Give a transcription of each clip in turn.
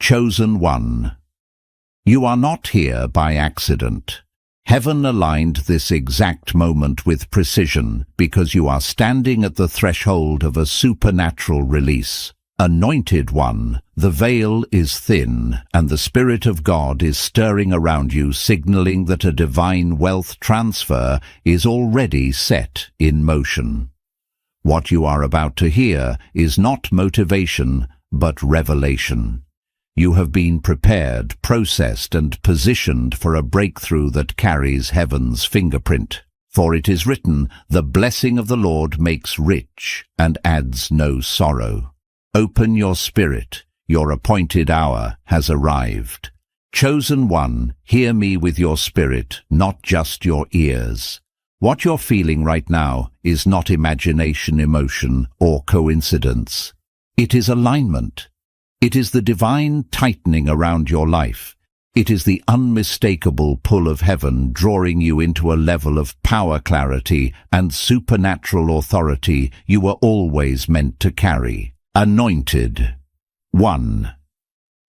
Chosen one. You are not here by accident. Heaven aligned this exact moment with precision because you are standing at the threshold of a supernatural release. Anointed one, the veil is thin and the Spirit of God is stirring around you, signaling that a divine wealth transfer is already set in motion. What you are about to hear is not motivation, but revelation. You have been prepared, processed, and positioned for a breakthrough that carries heaven's fingerprint. For it is written, "The blessing of the Lord makes rich and adds no sorrow." Open your spirit. Your appointed hour has arrived. Chosen one, hear me with your spirit, not just your ears. What you're feeling right now is not imagination, emotion, or coincidence. It is alignment. It is the divine tightening around your life. It is the unmistakable pull of heaven drawing you into a level of power, clarity, and supernatural authority you were always meant to carry. Anointed. 1.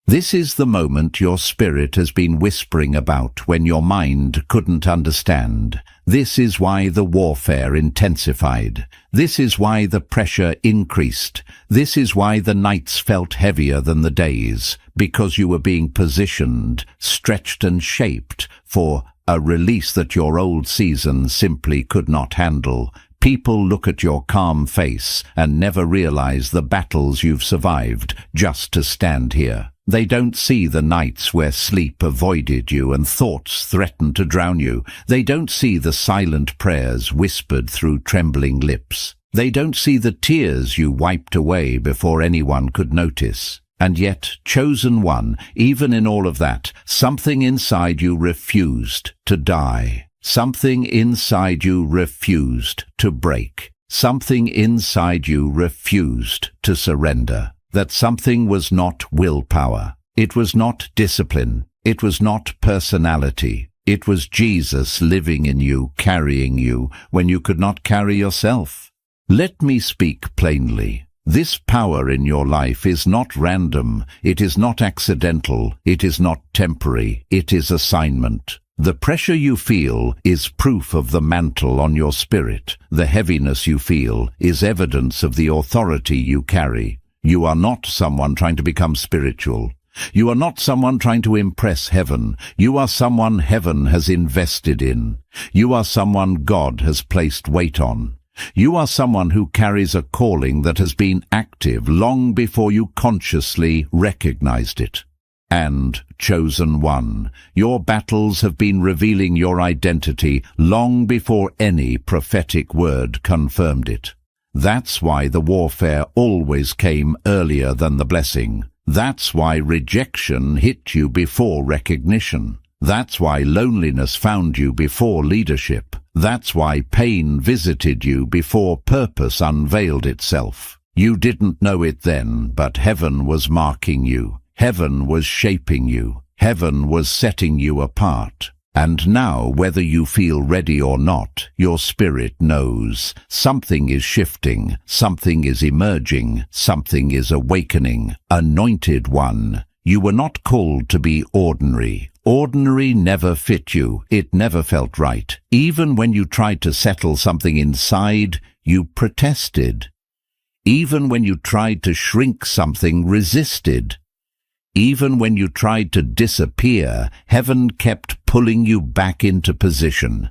This is the moment your spirit has been whispering about when your mind couldn't understand. This is why the warfare intensified. This is why the pressure increased. This is why the nights felt heavier than the days, because you were being positioned, stretched and shaped for a release that your old season simply could not handle. People look at your calm face and never realize the battles you've survived just to stand here. They don't see the nights where sleep avoided you and thoughts threatened to drown you. They don't see the silent prayers whispered through trembling lips. They don't see the tears you wiped away before anyone could notice. And yet, chosen one, even in all of that, something inside you refused to die. Something inside you refused to break. Something inside you refused to surrender. That something was not willpower. It was not discipline. It was not personality. It was Jesus living in you, carrying you, when you could not carry yourself. Let me speak plainly. This power in your life is not random. It is not accidental. It is not temporary. It is assignment. The pressure you feel is proof of the mantle on your spirit. The heaviness you feel is evidence of the authority you carry. You are not someone trying to become spiritual. You are not someone trying to impress heaven. You are someone heaven has invested in. You are someone God has placed weight on. You are someone who carries a calling that has been active long before you consciously recognized it. And, chosen one, your battles have been revealing your identity long before any prophetic word confirmed it. That's why the warfare always came earlier than the blessing. That's why rejection hit you before recognition. That's why loneliness found you before leadership. That's why pain visited you before purpose unveiled itself. You didn't know it then, but heaven was marking you. Heaven was shaping you. Heaven was setting you apart. And now, whether you feel ready or not, your spirit knows. Something is shifting, something is emerging, something is awakening. Anointed one, you were not called to be ordinary. Ordinary never fit you. It never felt right. Even when you tried to settle something inside, you protested. Even when you tried to shrink something, resisted. Even when you tried to disappear, heaven kept pulling you back into position.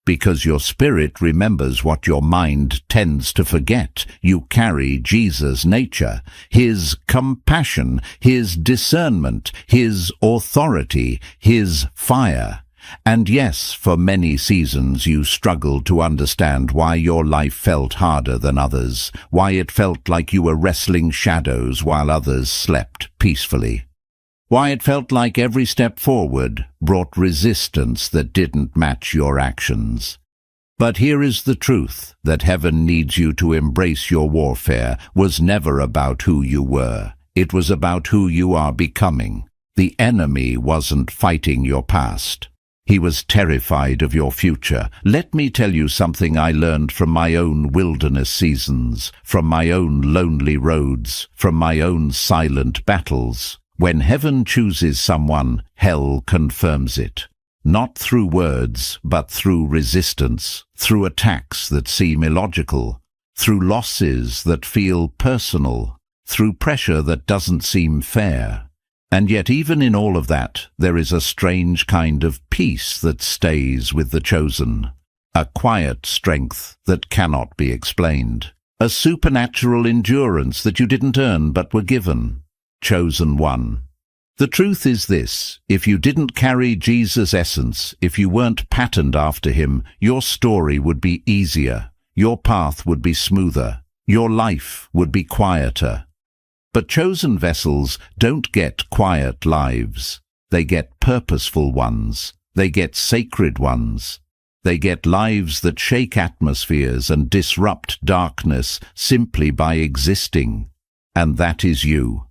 Because your spirit remembers what your mind tends to forget. You carry Jesus' nature, his compassion, his discernment, his authority, his fire. And yes, for many seasons you struggled to understand why your life felt harder than others, why it felt like you were wrestling shadows while others slept peacefully. Why it felt like every step forward brought resistance that didn't match your actions. But here is the truth, that heaven needs you to embrace your warfare was never about who you were. It was about who you are becoming. The enemy wasn't fighting your past. He was terrified of your future. Let me tell you something I learned from my own wilderness seasons, from my own lonely roads, from my own silent battles. When heaven chooses someone, hell confirms it. Not through words, but through resistance, through attacks that seem illogical, through losses that feel personal, through pressure that doesn't seem fair. And yet even in all of that, there is a strange kind of peace that stays with the chosen, a quiet strength that cannot be explained, a supernatural endurance that you didn't earn but were given. Chosen one. The truth is this: if you didn't carry Jesus' essence, if you weren't patterned after him, your story would be easier, your path would be smoother, your life would be quieter. But chosen vessels don't get quiet lives. They get purposeful ones. They get sacred ones. They get lives that shake atmospheres and disrupt darkness simply by existing. And that is you.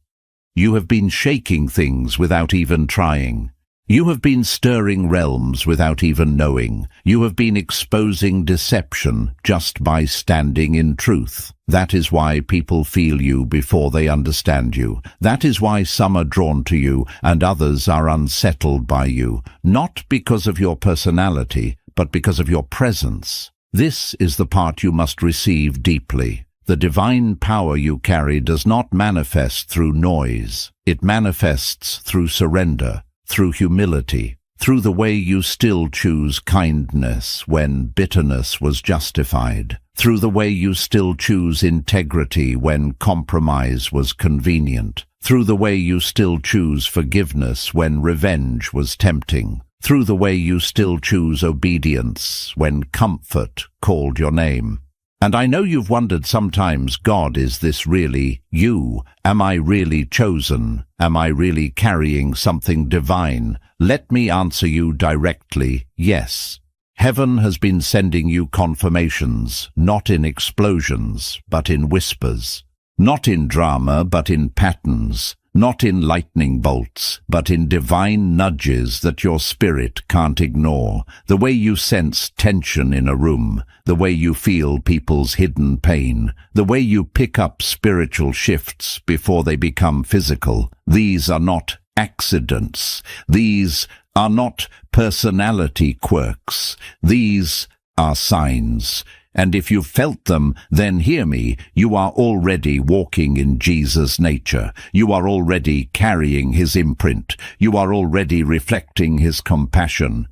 You have been shaking things without even trying. You have been stirring realms without even knowing. You have been exposing deception just by standing in truth. That is why people feel you before they understand you. That is why some are drawn to you and others are unsettled by you, not because of your personality, but because of your presence. This is the part you must receive deeply. The divine power you carry does not manifest through noise. It manifests through surrender, through humility, through the way you still choose kindness when bitterness was justified, through the way you still choose integrity when compromise was convenient, through the way you still choose forgiveness when revenge was tempting, through the way you still choose obedience when comfort called your name. And I know you've wondered sometimes, God, is this really you? Am I really chosen? Am I really carrying something divine? Let me answer you directly, yes. Heaven has been sending you confirmations, not in explosions, but in whispers. Not in drama, but in patterns. Not in lightning bolts, but in divine nudges that your spirit can't ignore. The way you sense tension in a room, the way you feel people's hidden pain, the way you pick up spiritual shifts before they become physical. These are not accidents. These are not personality quirks. These are signs. And if you've felt them, then hear me, you are already walking in Jesus' nature. You are already carrying his imprint. You are already reflecting his compassion.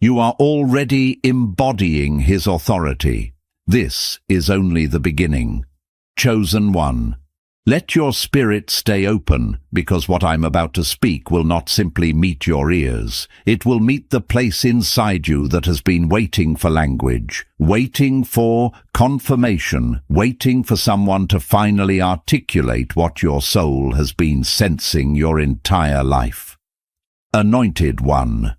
You are already embodying his authority. This is only the beginning. Chosen one. Let your spirit stay open, because what I'm about to speak will not simply meet your ears. It will meet the place inside you that has been waiting for language, waiting for confirmation, waiting for someone to finally articulate what your soul has been sensing your entire life. Anointed one.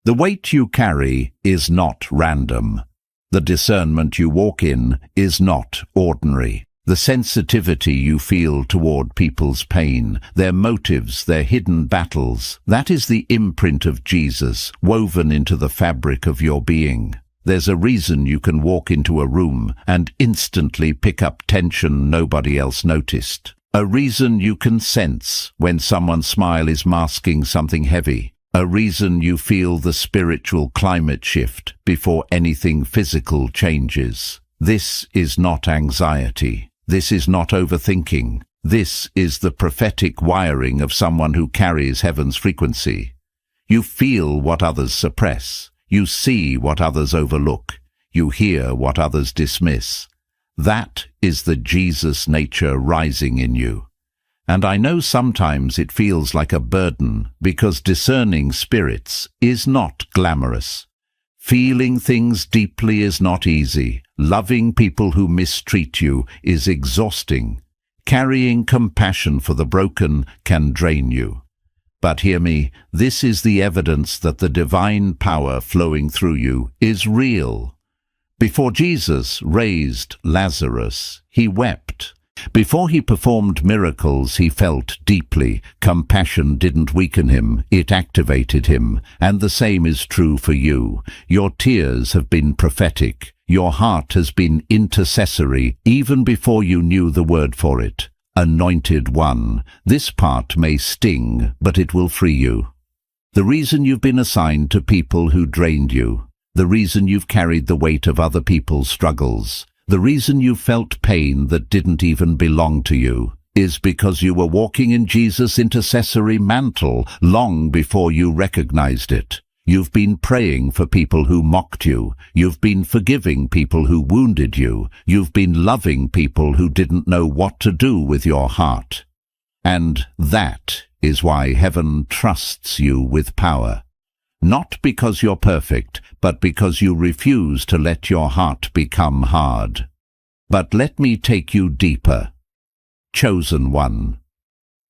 The weight you carry is not random. The discernment you walk in is not ordinary. The sensitivity you feel toward people's pain, their motives, their hidden battles, that is the imprint of Jesus woven into the fabric of your being. There's a reason you can walk into a room and instantly pick up tension nobody else noticed. A reason you can sense when someone's smile is masking something heavy. A reason you feel the spiritual climate shift before anything physical changes. This is not anxiety. This is not overthinking. This is the prophetic wiring of someone who carries heaven's frequency. You feel what others suppress. You see what others overlook. You hear what others dismiss. That is the Jesus nature rising in you. And I know sometimes it feels like a burden, because discerning spirits is not glamorous. Feeling things deeply is not easy. Loving people who mistreat you is exhausting. Carrying compassion for the broken can drain you. But hear me, this is the evidence that the divine power flowing through you is real. Before Jesus raised Lazarus, he wept. Before he performed miracles, he felt deeply. Compassion didn't weaken him, it activated him. And the same is true for you. Your tears have been prophetic. Your heart has been intercessory even before you knew the word for it. Anointed one, this part may sting, but it will free you. The reason you've been assigned to people who drained you, the reason you've carried the weight of other people's struggles, the reason you felt pain that didn't even belong to you, is because you were walking in Jesus' intercessory mantle long before you recognized it. You've been praying for people who mocked you. You've been forgiving people who wounded you. You've been loving people who didn't know what to do with your heart. And that is why heaven trusts you with power. Not because you're perfect, but because you refuse to let your heart become hard. But let me take you deeper. Chosen one.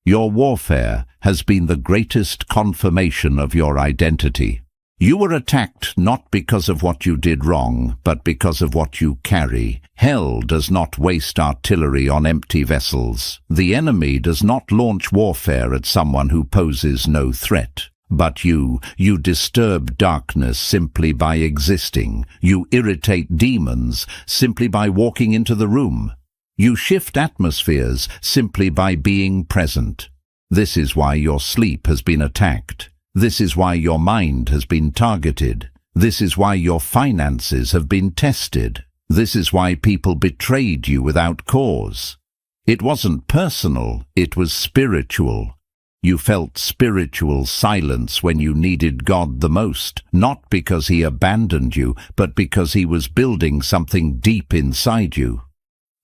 Your warfare has been the greatest confirmation of your identity. You were attacked not because of what you did wrong, but because of what you carry. Hell does not waste artillery on empty vessels. The enemy does not launch warfare at someone who poses no threat. But you disturb darkness simply by existing. You irritate demons simply by walking into the room. You shift atmospheres simply by being present. This is why your sleep has been attacked. This is why your mind has been targeted. This is why your finances have been tested. This is why people betrayed you without cause. It wasn't personal, it was spiritual. You felt spiritual silence when you needed God the most, not because he abandoned you, but because he was building something deep inside you.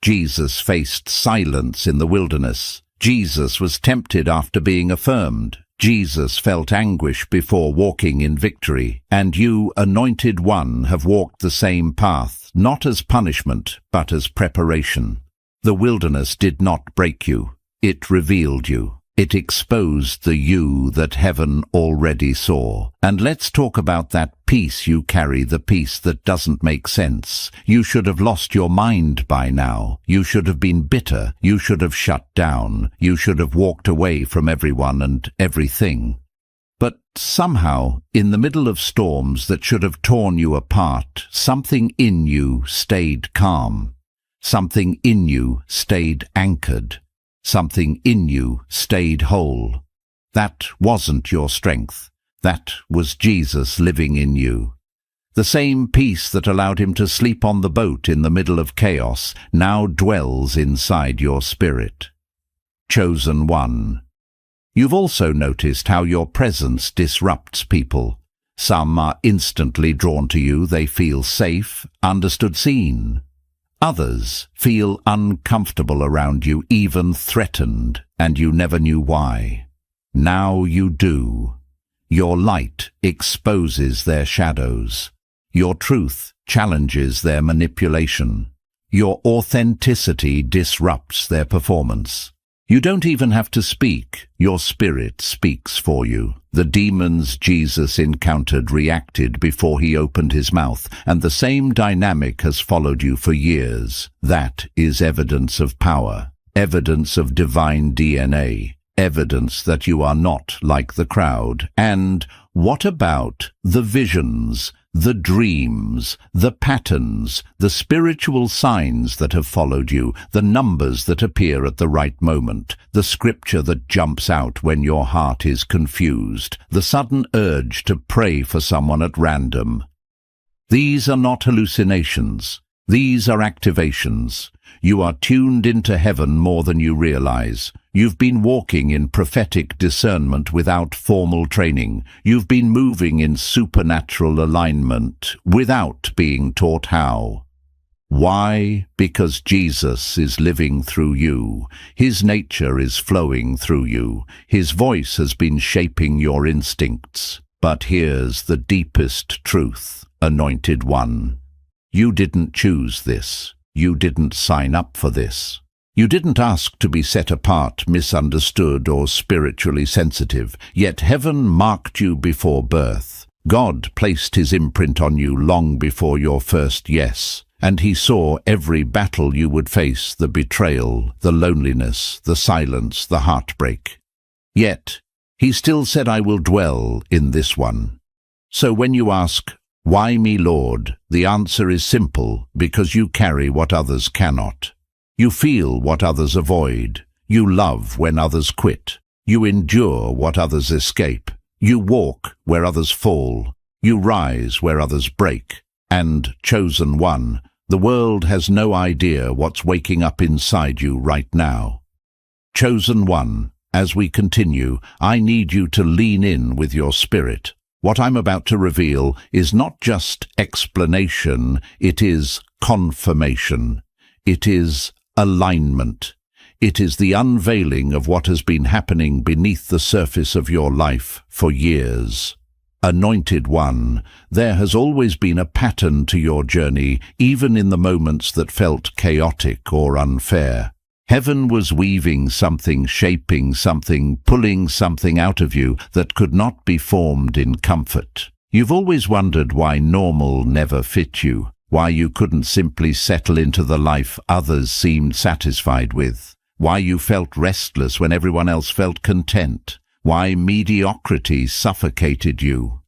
Jesus faced silence in the wilderness. Jesus was tempted after being affirmed. Jesus felt anguish before walking in victory. And you, anointed one, have walked the same path, not as punishment, but as preparation. The wilderness did not break you. It revealed you. It exposed the you that heaven already saw. And let's talk about that peace you carry, the peace that doesn't make sense. You should have lost your mind by now. You should have been bitter. You should have shut down. You should have walked away from everyone and everything. But somehow, in the middle of storms that should have torn you apart, something in you stayed calm. Something in you stayed anchored. Something in you stayed whole. That wasn't your strength. That was Jesus living in you. The same peace that allowed him to sleep on the boat in the middle of chaos now dwells inside your spirit. Chosen one. You've also noticed how your presence disrupts people. Some are instantly drawn to you. They feel safe, understood, seen. Others feel uncomfortable around you, even threatened, and you never knew why. Now you do. Your light exposes their shadows. Your truth challenges their manipulation. Your authenticity disrupts their performance. You don't even have to speak. Your spirit speaks for you. The demons Jesus encountered reacted before he opened his mouth, and the same dynamic has followed you for years. That is evidence of power, evidence of divine DNA, evidence that you are not like the crowd. And what about the visions, the dreams, the patterns, the spiritual signs that have followed you, the numbers that appear at the right moment, the scripture that jumps out when your heart is confused, the sudden urge to pray for someone at random? These are not hallucinations. These are activations. You are tuned into heaven more than you realize. You've been walking in prophetic discernment without formal training. You've been moving in supernatural alignment without being taught how. Why? Because Jesus is living through you. His nature is flowing through you. His voice has been shaping your instincts. But here's the deepest truth, anointed one. You didn't choose this. You didn't sign up for this. You didn't ask to be set apart, misunderstood, or spiritually sensitive, yet heaven marked you before birth. God placed his imprint on you long before your first yes, and he saw every battle you would face, the betrayal, the loneliness, the silence, the heartbreak. Yet, he still said, I will dwell in this one. So when you ask, why me, Lord? The answer is simple, because you carry what others cannot. You feel what others avoid. You love when others quit. You endure what others escape. You walk where others fall. You rise where others break. And, chosen one, the world has no idea what's waking up inside you right now. Chosen one, as we continue, I need you to lean in with your spirit. What I'm about to reveal is not just explanation, it is confirmation. It is alignment. It is the unveiling of what has been happening beneath the surface of your life for years. Anointed one, there has always been a pattern to your journey, even in the moments that felt chaotic or unfair. Heaven was weaving something, shaping something, pulling something out of you that could not be formed in comfort. You've always wondered why normal never fit you, why you couldn't simply settle into the life others seemed satisfied with, why you felt restless when everyone else felt content, why mediocrity suffocated you.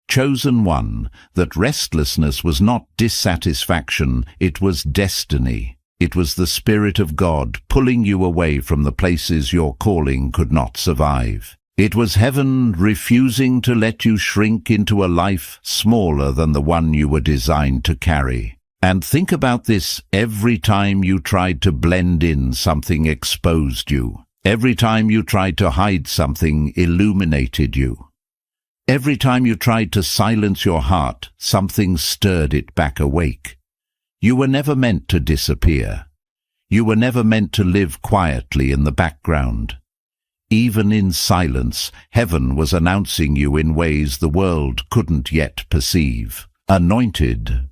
Chosen one, that restlessness was not dissatisfaction, it was destiny. It was the Spirit of God pulling you away from the places your calling could not survive. It was heaven refusing to let you shrink into a life smaller than the one you were designed to carry. And think about this: every time you tried to blend in, something exposed you. Every time you tried to hide, something illuminated you. Every time you tried to silence your heart, something stirred it back awake. You were never meant to disappear. You were never meant to live quietly in the background. Even in silence, heaven was announcing you in ways the world couldn't yet perceive. Anointed.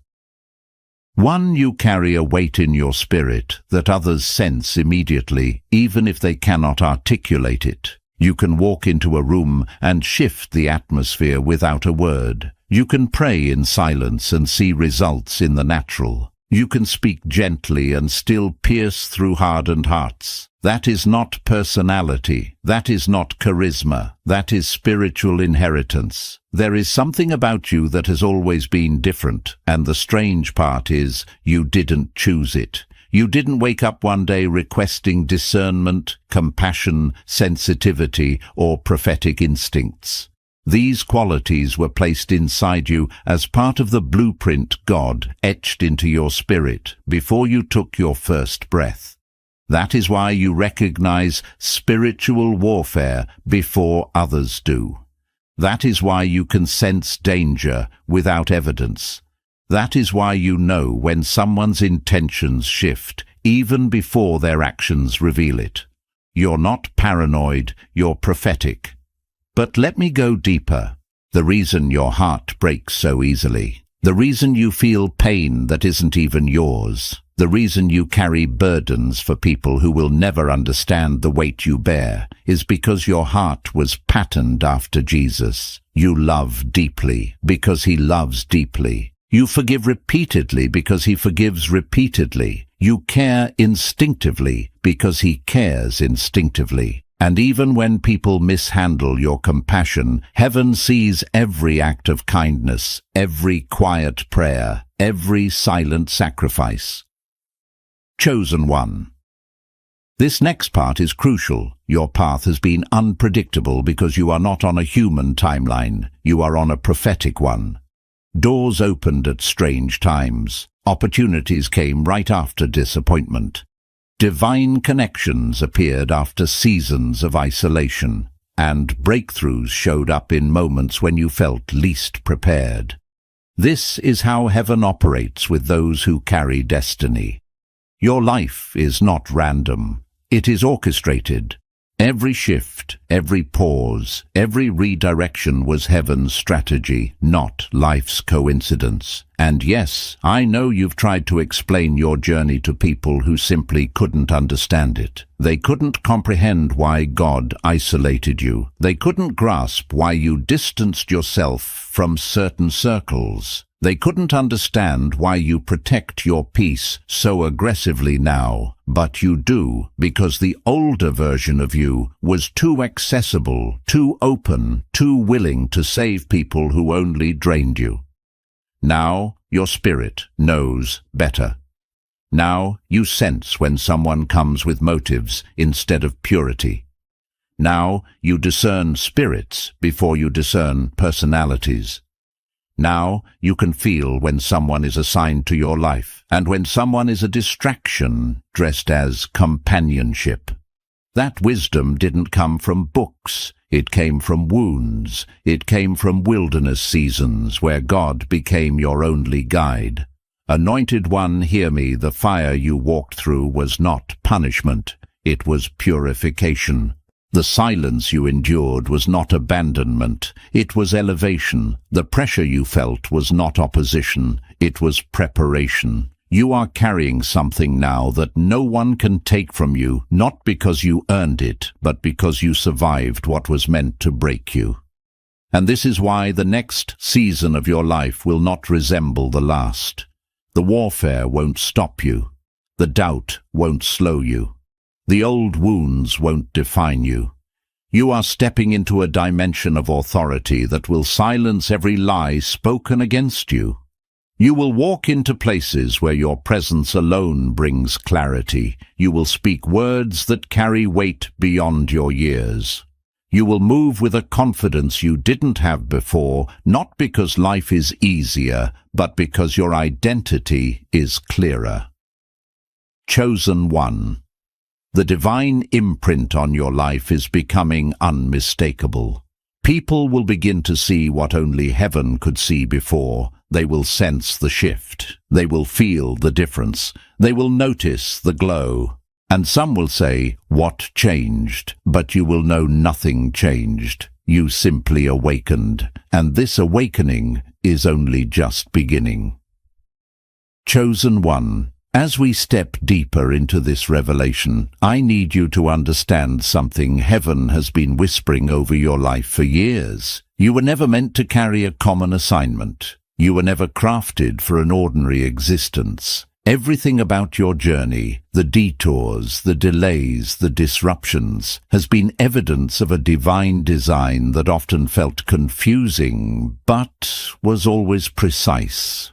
One, you carry a weight in your spirit that others sense immediately, even if they cannot articulate it. You can walk into a room and shift the atmosphere without a word. You can pray in silence and see results in the natural. You can speak gently and still pierce through hardened hearts. That is not personality. That is not charisma. That is spiritual inheritance. There is something about you that has always been different, and the strange part is you didn't choose it. You didn't wake up one day requesting discernment, compassion, sensitivity, or prophetic instincts. These qualities were placed inside you as part of the blueprint God etched into your spirit before you took your first breath. That is why you recognize spiritual warfare before others do. That is why you can sense danger without evidence. That is why you know when someone's intentions shift, even before their actions reveal it. You're not paranoid, you're prophetic. But let me go deeper. The reason your heart breaks so easily, the reason you feel pain that isn't even yours, the reason you carry burdens for people who will never understand the weight you bear, is because your heart was patterned after Jesus. You love deeply because he loves deeply. You forgive repeatedly because he forgives repeatedly. You care instinctively because he cares instinctively. And even when people mishandle your compassion, heaven sees every act of kindness, every quiet prayer, every silent sacrifice. Chosen one. This next part is crucial. Your path has been unpredictable because you are not on a human timeline. You are on a prophetic one. Doors opened at strange times. Opportunities came right after disappointment. Divine connections appeared after seasons of isolation, and breakthroughs showed up in moments when you felt least prepared. This is how heaven operates with those who carry destiny. Your life is not random. It is orchestrated. Every shift, every pause, every redirection was heaven's strategy, not life's coincidence. And yes, I know you've tried to explain your journey to people who simply couldn't understand it. They couldn't comprehend why God isolated you. They couldn't grasp why you distanced yourself from certain circles. They couldn't understand why you protect your peace so aggressively now, but you do, because the older version of you was too accessible, too open, too willing to save people who only drained you. Now, your spirit knows better. Now you sense when someone comes with motives instead of purity. Now you discern spirits before you discern personalities. Now you can feel when someone is assigned to your life and when someone is a distraction dressed as companionship. That wisdom didn't come from books. It came from wounds. It came from wilderness seasons where God became your only guide. Anointed one, hear me, the fire you walked through was not punishment. It was purification. The silence you endured was not abandonment, it was elevation. The pressure you felt was not opposition, it was preparation. You are carrying something now that no one can take from you, not because you earned it, but because you survived what was meant to break you. And this is why the next season of your life will not resemble the last. The warfare won't stop you. The doubt won't slow you. The old wounds won't define you. You are stepping into a dimension of authority that will silence every lie spoken against you. You will walk into places where your presence alone brings clarity. You will speak words that carry weight beyond your years. You will move with a confidence you didn't have before, not because life is easier, but because your identity is clearer. Chosen one. The divine imprint on your life is becoming unmistakable. People will begin to see what only heaven could see before. They will sense the shift. They will feel the difference. They will notice the glow. And some will say, "What changed?" But you will know nothing changed. You simply awakened. And this awakening is only just beginning. Chosen one. As we step deeper into this revelation, I need you to understand something heaven has been whispering over your life for years. You were never meant to carry a common assignment. You were never crafted for an ordinary existence. Everything about your journey, the detours, the delays, the disruptions, has been evidence of a divine design that often felt confusing, but was always precise.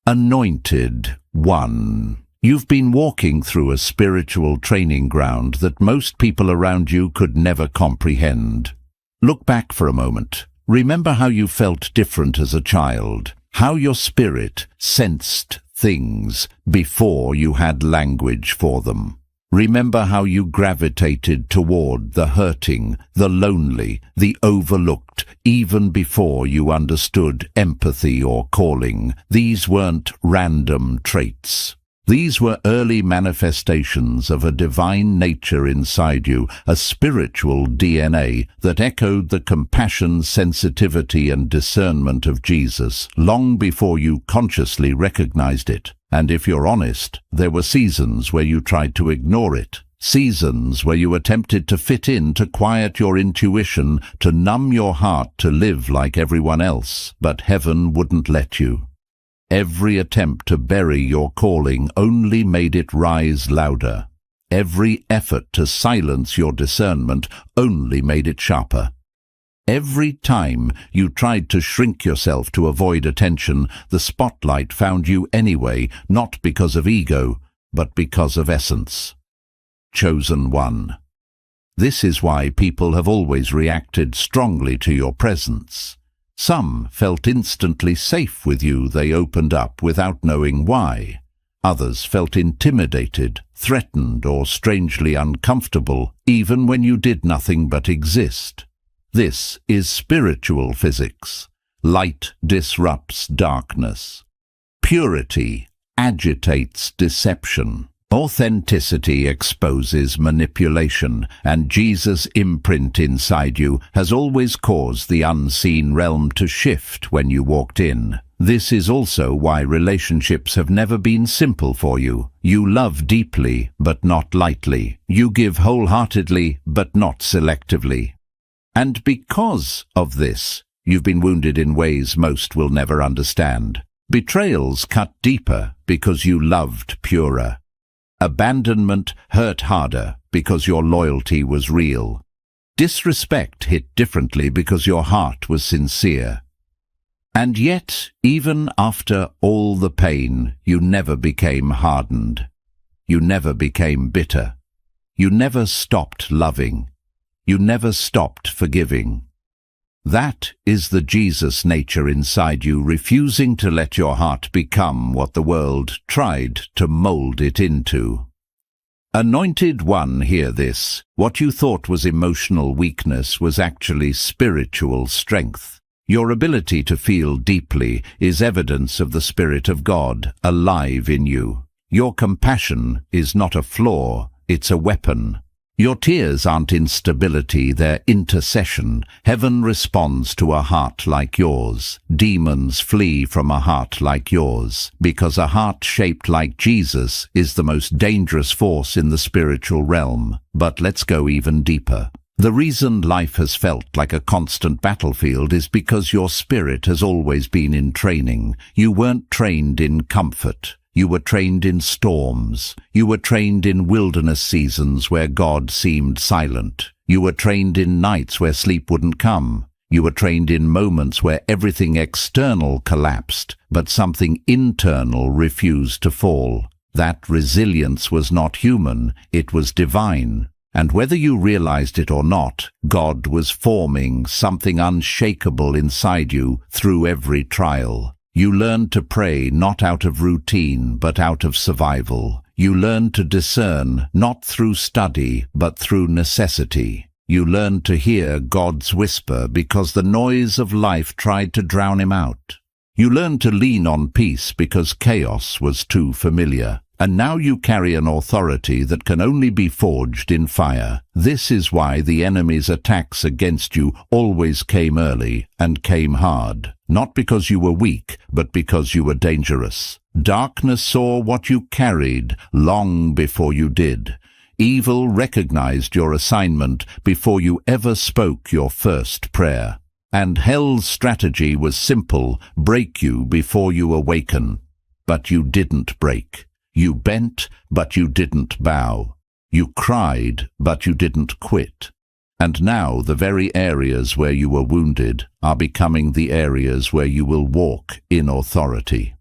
Anointed one. You've been walking through a spiritual training ground that most people around you could never comprehend. Look back for a moment. Remember how you felt different as a child, how your spirit sensed things before you had language for them. Remember how you gravitated toward the hurting, the lonely, the overlooked, even before you understood empathy or calling. These weren't random traits. These were early manifestations of a divine nature inside you, a spiritual DNA that echoed the compassion, sensitivity, and discernment of Jesus long before you consciously recognized it. And if you're honest, there were seasons where you tried to ignore it. Seasons where you attempted to fit in, to quiet your intuition, to numb your heart to live like everyone else. But heaven wouldn't let you. Every attempt to bury your calling only made it rise louder. Every effort to silence your discernment only made it sharper. Every time you tried to shrink yourself to avoid attention, the spotlight found you anyway, not because of ego, but because of essence. Chosen one. This is why people have always reacted strongly to your presence. Some felt instantly safe with you. They opened up without knowing why. Others felt intimidated, threatened, or strangely uncomfortable, even when you did nothing but exist. This is spiritual physics. Light disrupts darkness. Purity agitates deception. Authenticity exposes manipulation, and Jesus' imprint inside you has always caused the unseen realm to shift when you walked in. This is also why relationships have never been simple for you. You love deeply, but not lightly. You give wholeheartedly, but not selectively. And because of this, you've been wounded in ways most will never understand. Betrayals cut deeper because you loved purer. Abandonment hurt harder because your loyalty was real. Disrespect hit differently because your heart was sincere. And yet, even after all the pain, you never became hardened. You never became bitter. You never stopped loving. You never stopped forgiving. That is the Jesus nature inside you, refusing to let your heart become what the world tried to mold it into. Anointed one, hear this. What you thought was emotional weakness was actually spiritual strength. Your ability to feel deeply is evidence of the Spirit of God alive in you. Your compassion is not a flaw, it's a weapon. Your tears aren't instability, they're intercession. Heaven responds to a heart like yours. Demons flee from a heart like yours, because a heart shaped like Jesus is the most dangerous force in the spiritual realm. But let's go even deeper. The reason life has felt like a constant battlefield is because your spirit has always been in training. You weren't trained in comfort. You were trained in storms. You were trained in wilderness seasons where God seemed silent. You were trained in nights where sleep wouldn't come. You were trained in moments where everything external collapsed, but something internal refused to fall. That resilience was not human, it was divine. And whether you realized it or not, God was forming something unshakable inside you through every trial. You learned to pray not out of routine, but out of survival. You learned to discern not through study, but through necessity. You learned to hear God's whisper because the noise of life tried to drown him out. You learned to lean on peace because chaos was too familiar. And now you carry an authority that can only be forged in fire. This is why the enemy's attacks against you always came early and came hard. Not because you were weak, but because you were dangerous. Darkness saw what you carried long before you did. Evil recognized your assignment before you ever spoke your first prayer. And hell's strategy was simple: break you before you awaken. But you didn't break. You bent, but you didn't bow. You cried, but you didn't quit. And now the very areas where you were wounded are becoming the areas where you will walk in authority.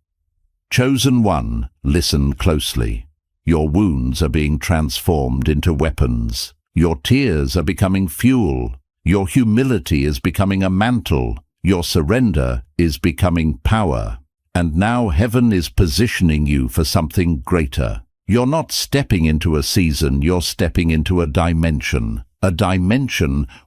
Chosen one, listen closely. Your wounds are being transformed into weapons. Your tears are becoming fuel. Your humility is becoming a mantle. Your surrender is becoming power. And now heaven is positioning you for something greater. You're not stepping into a season, you're stepping into a dimension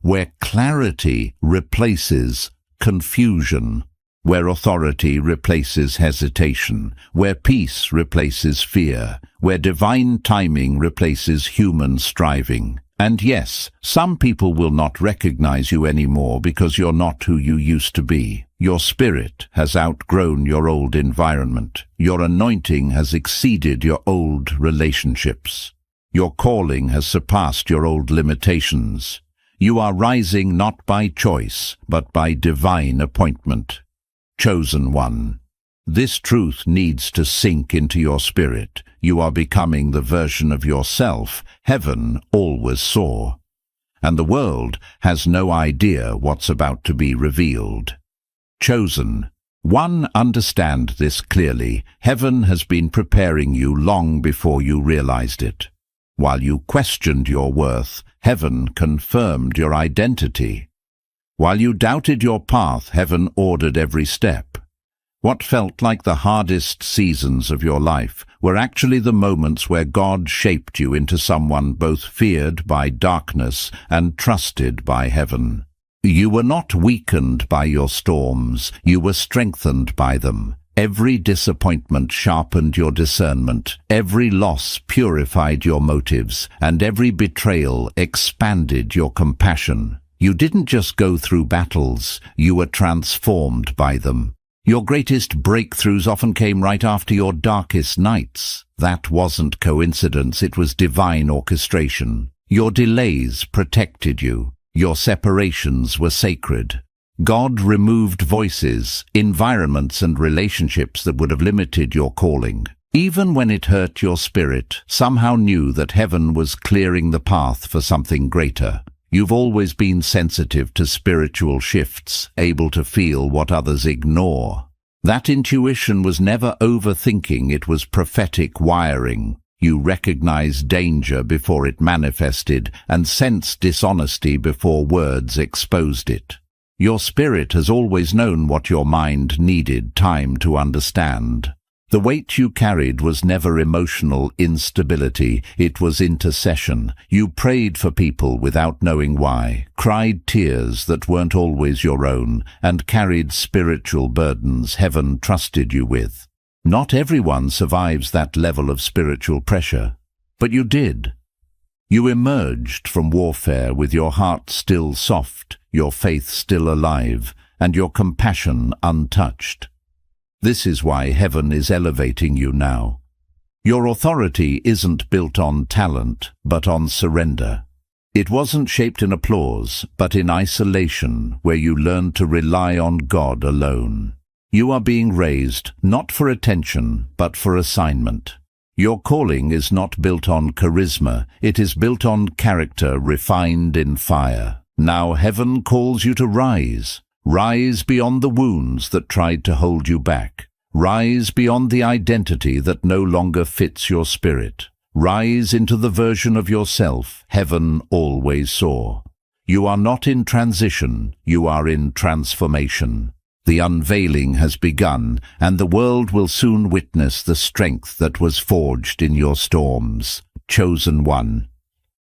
where clarity replaces confusion, where authority replaces hesitation, where peace replaces fear, where divine timing replaces human striving. And yes, some people will not recognize you anymore because you're not who you used to be. Your spirit has outgrown your old environment. Your anointing has exceeded your old relationships. Your calling has surpassed your old limitations. You are rising not by choice, but by divine appointment. Chosen one. This truth needs to sink into your spirit. You are becoming the version of yourself heaven always saw. And the world has no idea what's about to be revealed. Chosen one, understand this clearly. Heaven has been preparing you long before you realized it. While you questioned your worth, heaven confirmed your identity. While you doubted your path, heaven ordered every step. What felt like the hardest seasons of your life were actually the moments where God shaped you into someone both feared by darkness and trusted by heaven. You were not weakened by your storms, you were strengthened by them. Every disappointment sharpened your discernment, every loss purified your motives, and every betrayal expanded your compassion. You didn't just go through battles, you were transformed by them. Your greatest breakthroughs often came right after your darkest nights. That wasn't coincidence, it was divine orchestration. Your delays protected you. Your separations were sacred. God removed voices, environments, and relationships that would have limited your calling. Even when it hurt your spirit, somehow knew that heaven was clearing the path for something greater. You've always been sensitive to spiritual shifts, able to feel what others ignore. That intuition was never overthinking, it was prophetic wiring. You recognized danger before it manifested and sensed dishonesty before words exposed it. Your spirit has always known what your mind needed time to understand. The weight you carried was never emotional instability, it was intercession. You prayed for people without knowing why, cried tears that weren't always your own, and carried spiritual burdens heaven trusted you with. Not everyone survives that level of spiritual pressure, but you did. You emerged from warfare with your heart still soft, your faith still alive, and your compassion untouched. This is why heaven is elevating you now. Your authority isn't built on talent, but on surrender. It wasn't shaped in applause, but in isolation, where you learned to rely on God alone. You are being raised, not for attention, but for assignment. Your calling is not built on charisma, it is built on character refined in fire. Now heaven calls you to rise. Rise beyond the wounds that tried to hold you back. Rise beyond the identity that no longer fits your spirit. Rise into the version of yourself heaven always saw. You are not in transition, you are in transformation. The unveiling has begun, and the world will soon witness the strength that was forged in your storms. Chosen one.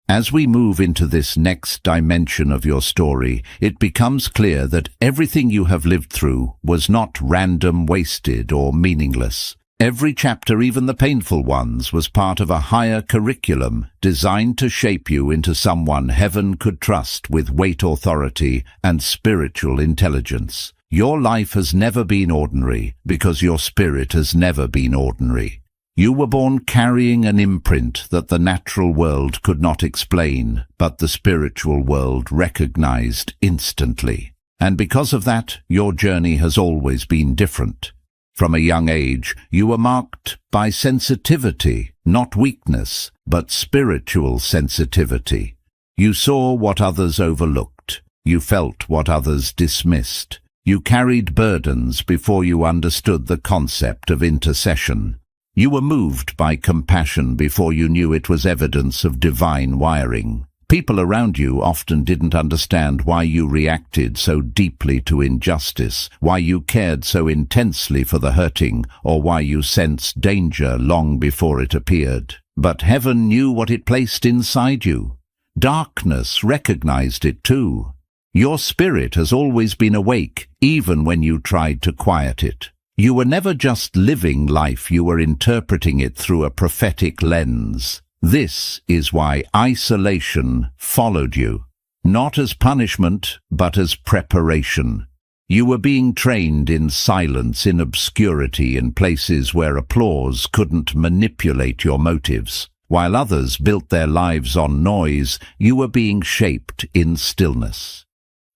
As we move into this next dimension of your story, it becomes clear that everything you have lived through was not random, wasted, or meaningless. Every chapter, even the painful ones, was part of a higher curriculum designed to shape you into someone heaven could trust with weight, authority, and spiritual intelligence. Your life has never been ordinary because your spirit has never been ordinary. You were born carrying an imprint that the natural world could not explain, but the spiritual world recognized instantly. And because of that, your journey has always been different. From a young age, you were marked by sensitivity, not weakness, but spiritual sensitivity. You saw what others overlooked. You felt what others dismissed. You carried burdens before you understood the concept of intercession. You were moved by compassion before you knew it was evidence of divine wiring. People around you often didn't understand why you reacted so deeply to injustice, why you cared so intensely for the hurting, or why you sensed danger long before it appeared. But heaven knew what it placed inside you. Darkness recognized it too. Your spirit has always been awake, even when you tried to quiet it. You were never just living life, you were interpreting it through a prophetic lens. This is why isolation followed you, not as punishment, but as preparation. You were being trained in silence, in obscurity, in places where applause couldn't manipulate your motives. While others built their lives on noise, you were being shaped in stillness.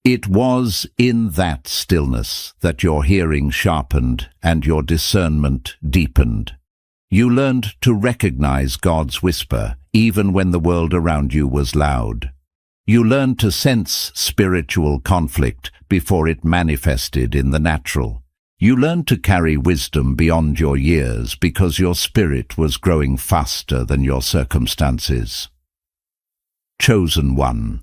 It was in that stillness that your hearing sharpened and your discernment deepened. You learned to recognize God's whisper, even when the world around you was loud. You learned to sense spiritual conflict before it manifested in the natural. You learned to carry wisdom beyond your years because your spirit was growing faster than your circumstances. Chosen one.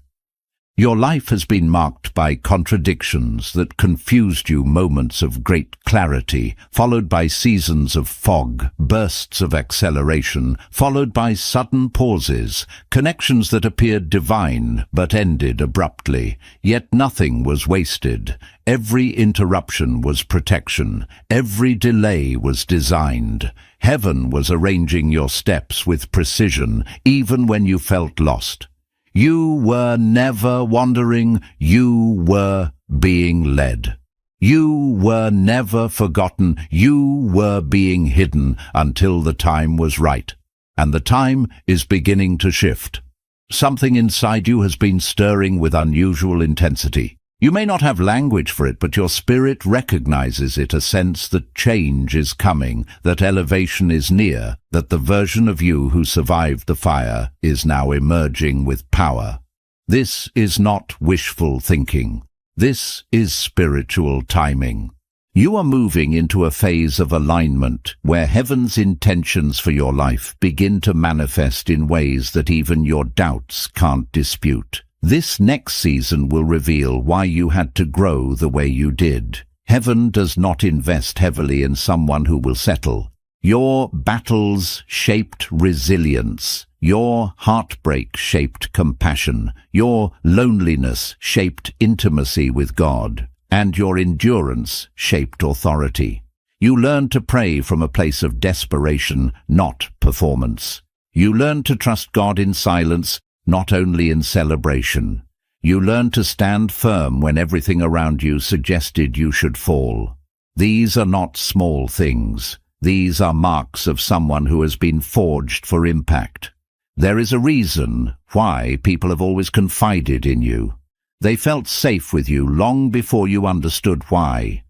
Your life has been marked by contradictions that confused you, moments of great clarity, followed by seasons of fog, bursts of acceleration, followed by sudden pauses, connections that appeared divine but ended abruptly. Yet nothing was wasted. Every interruption was protection. Every delay was designed. Heaven was arranging your steps with precision, even when you felt lost. You were never wandering, you were being led. You were never forgotten, you were being hidden until the time was right. And the time is beginning to shift. Something inside you has been stirring with unusual intensity. You may not have language for it, but your spirit recognizes it, a sense that change is coming, that elevation is near, that the version of you who survived the fire is now emerging with power. This is not wishful thinking. This is spiritual timing. You are moving into a phase of alignment where heaven's intentions for your life begin to manifest in ways that even your doubts can't dispute. This next season will reveal why you had to grow the way you did. Heaven does not invest heavily in someone who will settle. Your battles shaped resilience. Your heartbreak shaped compassion. Your loneliness shaped intimacy with God. And your endurance shaped authority. You learned to pray from a place of desperation, not performance. You learned to trust God in silence, not only in celebration. You learned to stand firm when everything around you suggested you should fall. These are not small things. These are marks of someone who has been forged for impact. There is a reason why people have always confided in you. They felt safe with you long before you understood why.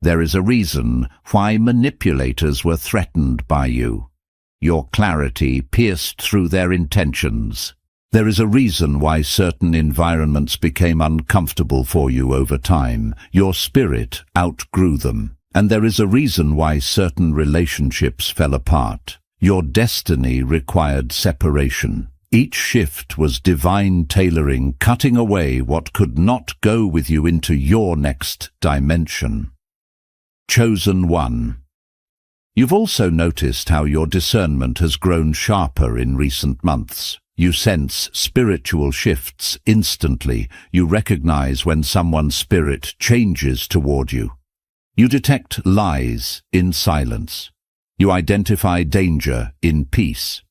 There is a reason why manipulators were threatened by you. Your clarity pierced through their intentions. There is a reason why certain environments became uncomfortable for you over time. Your spirit outgrew them. And there is a reason why certain relationships fell apart. Your destiny required separation. Each shift was divine tailoring, cutting away what could not go with you into your next dimension. Chosen one. You've also noticed how your discernment has grown sharper in recent months. You sense spiritual shifts instantly. You recognize when someone's spirit changes toward you. You detect lies in silence. You identify danger in peace.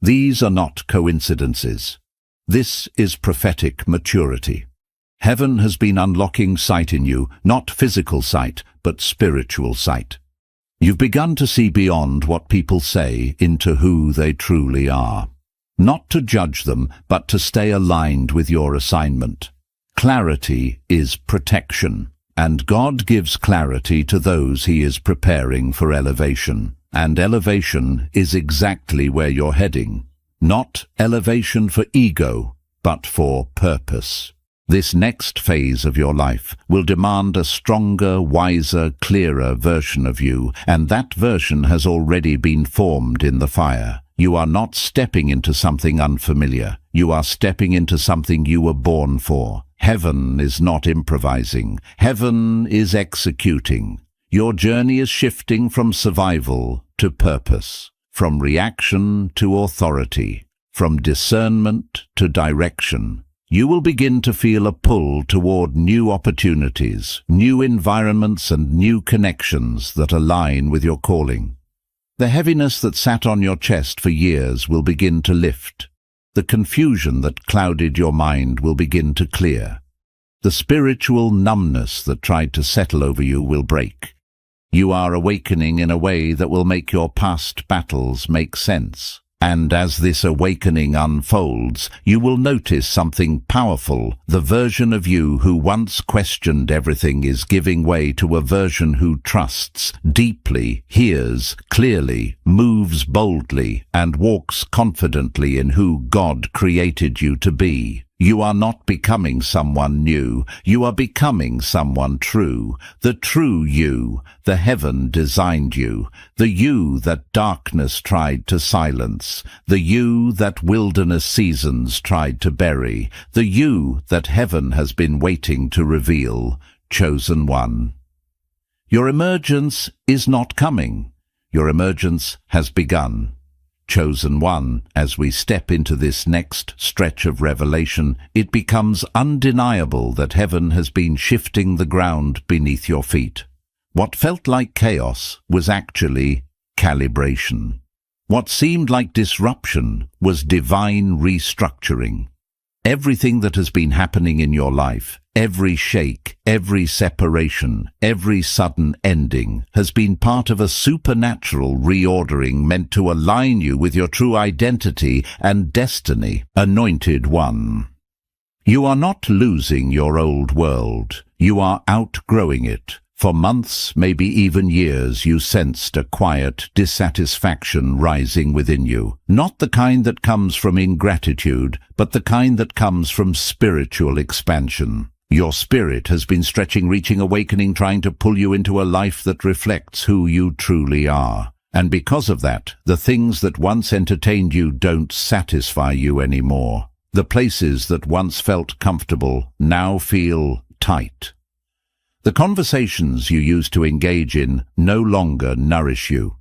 These are not coincidences. This is prophetic maturity. Heaven has been unlocking sight in you, not physical sight, but spiritual sight. You've begun to see beyond what people say into who they truly are. Not to judge them, but to stay aligned with your assignment. Clarity is protection, and God gives clarity to those He is preparing for elevation. And elevation is exactly where you're heading. Not elevation for ego, but for purpose. This next phase of your life will demand a stronger, wiser, clearer version of you, and that version has already been formed in the fire. You are not stepping into something unfamiliar. You are stepping into something you were born for. Heaven is not improvising. Heaven is executing. Your journey is shifting from survival to purpose, from reaction to authority, from discernment to direction. You will begin to feel a pull toward new opportunities, new environments and new connections that align with your calling. The heaviness that sat on your chest for years will begin to lift. The confusion that clouded your mind will begin to clear. The spiritual numbness that tried to settle over you will break. You are awakening in a way that will make your past battles make sense. And as this awakening unfolds, you will notice something powerful. The version of you who once questioned everything is giving way to a version who trusts deeply, hears clearly, moves boldly, and walks confidently in who God created you to be. You are not becoming someone new. You are becoming someone true. The true you, the heaven designed you. The you that darkness tried to silence. The you that wilderness seasons tried to bury. The you that heaven has been waiting to reveal. Chosen one. Your emergence is not coming. Your emergence has begun. Chosen one, as we step into this next stretch of revelation, it becomes undeniable that heaven has been shifting the ground beneath your feet. What felt like chaos was actually calibration. What seemed like disruption was divine restructuring. Everything that has been happening in your life, every shake, every separation, every sudden ending, has been part of a supernatural reordering meant to align you with your true identity and destiny. Anointed one. You are not losing your old world. You are outgrowing it. For months, maybe even years, you sensed a quiet dissatisfaction rising within you. Not the kind that comes from ingratitude, but the kind that comes from spiritual expansion. Your spirit has been stretching, reaching, awakening, trying to pull you into a life that reflects who you truly are. And because of that, the things that once entertained you don't satisfy you anymore. The places that once felt comfortable now feel tight. The conversations you used to engage in no longer nourish you.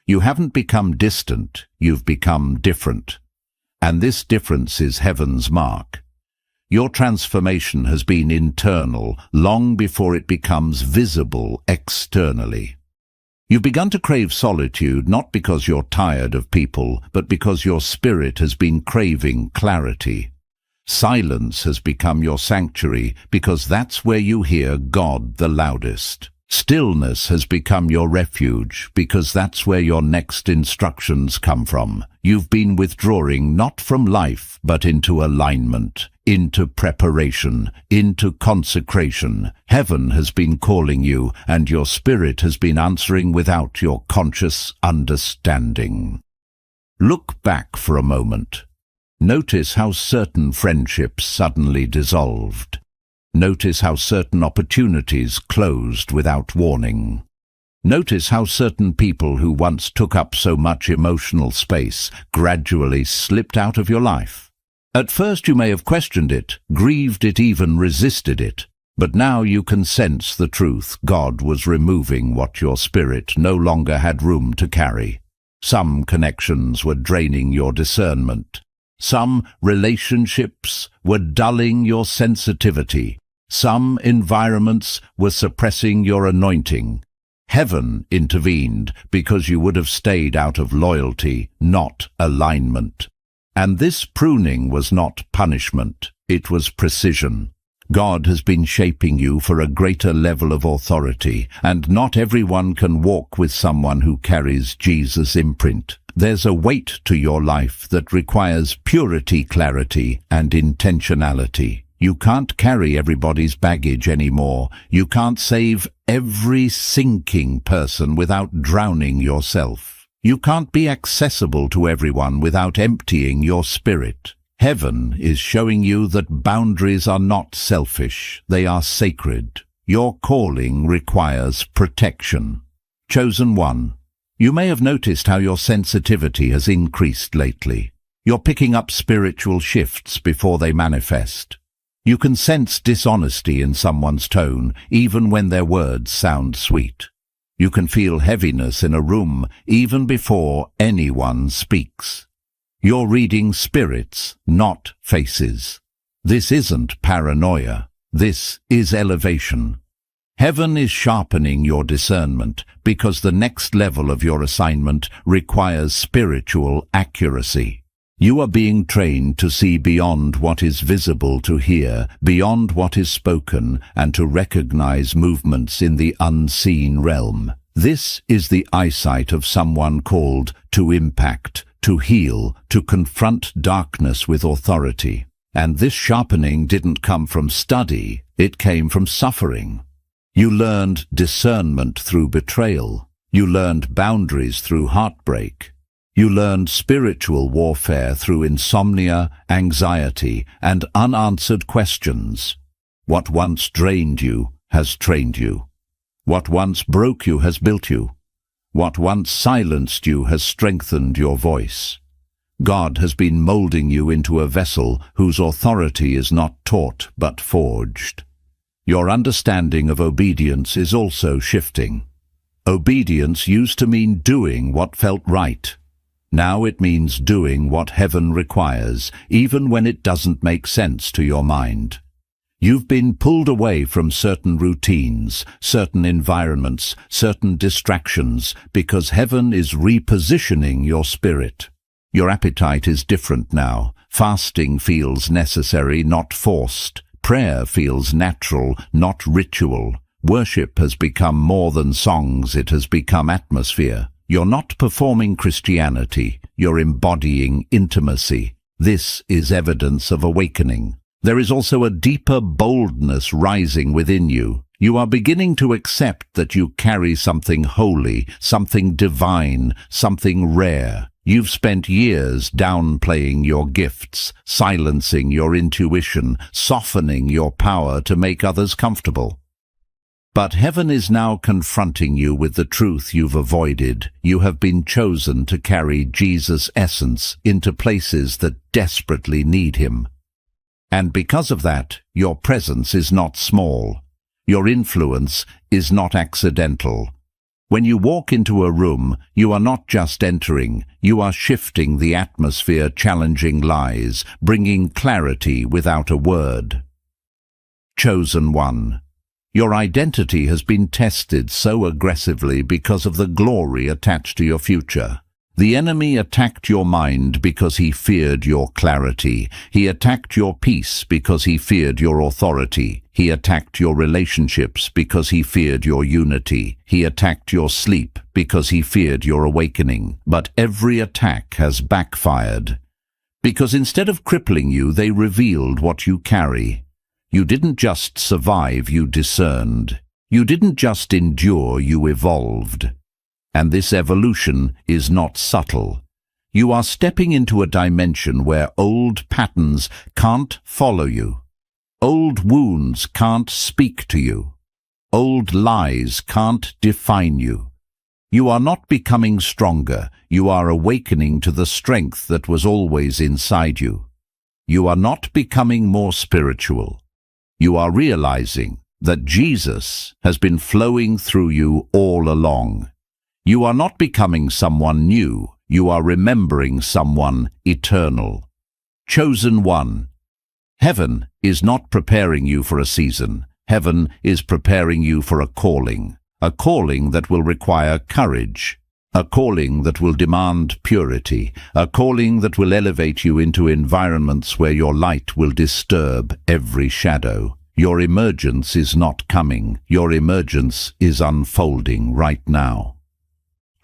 You haven't become distant, you've become different. And this difference is heaven's mark. Your transformation has been internal long before it becomes visible externally. You've begun to crave solitude not because you're tired of people, but because your spirit has been craving clarity. Silence has become your sanctuary because that's where you hear God the loudest. Stillness has become your refuge because that's where your next instructions come from. You've been withdrawing not from life but into alignment, into preparation, into consecration. Heaven has been calling you and your spirit has been answering without your conscious understanding. Look back for a moment. Notice how certain friendships suddenly dissolved. Notice how certain opportunities closed without warning. Notice how certain people who once took up so much emotional space gradually slipped out of your life. At first you may have questioned it, grieved it, even resisted it. But now you can sense the truth. God was removing what your spirit no longer had room to carry. Some connections were draining your discernment. Some relationships were dulling your sensitivity. Some environments were suppressing your anointing. Heaven intervened because you would have stayed out of loyalty, not alignment. And this pruning was not punishment, it was precision. God has been shaping you for a greater level of authority, and not everyone can walk with someone who carries Jesus' imprint. There's a weight to your life that requires purity, clarity, and intentionality. You can't carry everybody's baggage anymore. You can't save every sinking person without drowning yourself. You can't be accessible to everyone without emptying your spirit. Heaven is showing you that boundaries are not selfish, they are sacred. Your calling requires protection. Chosen one, you may have noticed how your sensitivity has increased lately. You're picking up spiritual shifts before they manifest. You can sense dishonesty in someone's tone, even when their words sound sweet. You can feel heaviness in a room, even before anyone speaks. You're reading spirits, not faces. This isn't paranoia. This is elevation. Heaven is sharpening your discernment because the next level of your assignment requires spiritual accuracy. You are being trained to see beyond what is visible, to hear beyond what is spoken, and to recognize movements in the unseen realm. This is the eyesight of someone called to impact, to heal, to confront darkness with authority. And this sharpening didn't come from study, it came from suffering. You learned discernment through betrayal. You learned boundaries through heartbreak. You learned spiritual warfare through insomnia, anxiety, and unanswered questions. What once drained you has trained you. What once broke you has built you. What once silenced you has strengthened your voice. God has been molding you into a vessel whose authority is not taught but forged. Your understanding of obedience is also shifting. Obedience used to mean doing what felt right. Now it means doing what heaven requires, even when it doesn't make sense to your mind. You've been pulled away from certain routines, certain environments, certain distractions, because heaven is repositioning your spirit. Your appetite is different now. Fasting feels necessary, not forced. Prayer feels natural, not ritual. Worship has become more than songs, it has become atmosphere. You're not performing Christianity, you're embodying intimacy. This is evidence of awakening. There is also a deeper boldness rising within you. You are beginning to accept that you carry something holy, something divine, something rare. You've spent years downplaying your gifts, silencing your intuition, softening your power to make others comfortable. But heaven is now confronting you with the truth you've avoided. You have been chosen to carry Jesus' essence into places that desperately need him. And because of that, your presence is not small. Your influence is not accidental. When you walk into a room, you are not just entering, you are shifting the atmosphere, challenging lies, bringing clarity without a word. Chosen one. Your identity has been tested so aggressively because of the glory attached to your future. The enemy attacked your mind because he feared your clarity. He attacked your peace because he feared your authority. He attacked your relationships because he feared your unity. He attacked your sleep because he feared your awakening. But every attack has backfired. Because instead of crippling you, they revealed what you carry. You didn't just survive, you discerned. You didn't just endure, you evolved. And this evolution is not subtle. You are stepping into a dimension where old patterns can't follow you. Old wounds can't speak to you. Old lies can't define you. You are not becoming stronger. You are awakening to the strength that was always inside you. You are not becoming more spiritual. You are realizing that Jesus has been flowing through you all along. You are not becoming someone new, you are remembering someone eternal. Chosen one. Heaven is not preparing you for a season. Heaven is preparing you for a calling that will require courage, a calling that will demand purity, a calling that will elevate you into environments where your light will disturb every shadow. Your emergence is not coming, your emergence is unfolding right now.